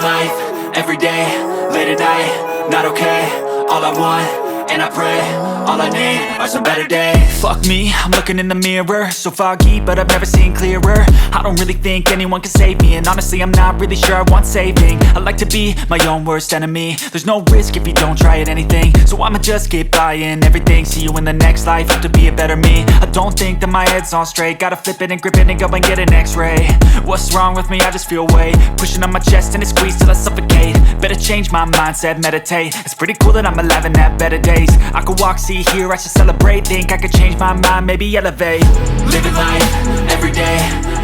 life, everyday, late at night, not okay. All I want, and I pray, all I need are some better days. Fuck me, I'm looking in the mirror, so foggy, but I've never seen clearer. I don't really think anyone can save me, and honestly I'm not really sure I want saving. I like to be my own worst enemy. There's no risk if you don't try at anything, so I'ma just keep buying everything. See you in the next life, have to be a better me. I don't think that my head's on straight, gotta flip it and grip it and go and get an x-ray. What's wrong with me? I just feel weight pushing on my chest and it squeezes till I suffocate. Better change my mindset, meditate. It's pretty cool that I'm alive and have better days. I could walk, see, hear, I should celebrate. Think I could change my mind, maybe elevate. Living life, everyday,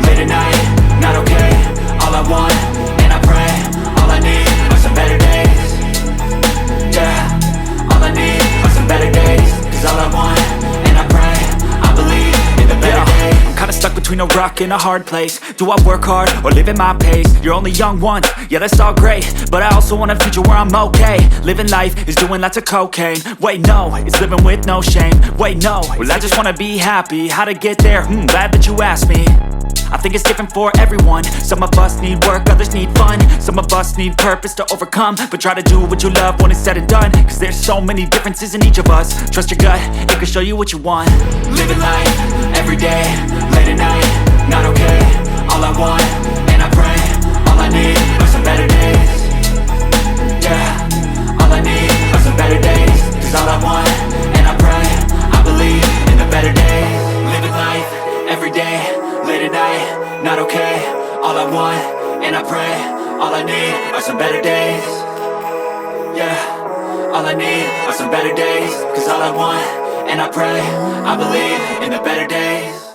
late at night, not okay. All I want, and I pray, all I need are some better days. Yeah, all I need are some better days. Cause all I want, and I pray, I believe in the better days. I'm kinda stuck between a rock and a hard place. Do I work hard or live at my pace? You're only young once, yeah that's all great, but I also want a future where I'm okay. Living life is doing lots of cocaine. Wait no, it's living with no shame. Wait no, well I just wanna be happy. How to get there? Glad that you asked me. I think it's different for everyone. Some of us need work, others need fun. Some of us need purpose to overcome. But try to do what you love when it's said and done, cause there's so many differences in each of us. Trust your gut, it can show you what you want. Living life, everyday, late at night, not okay. All I want, and I pray, all I need are some better days. Yeah, all I need are some better days. Cause all I want, and I pray, I believe in the better days. Living life, everyday, late at night, not okay. All I want, and I pray, all I need are some better days. Yeah, all I need are some better days. Cause all I want, and I pray, I believe in the better days.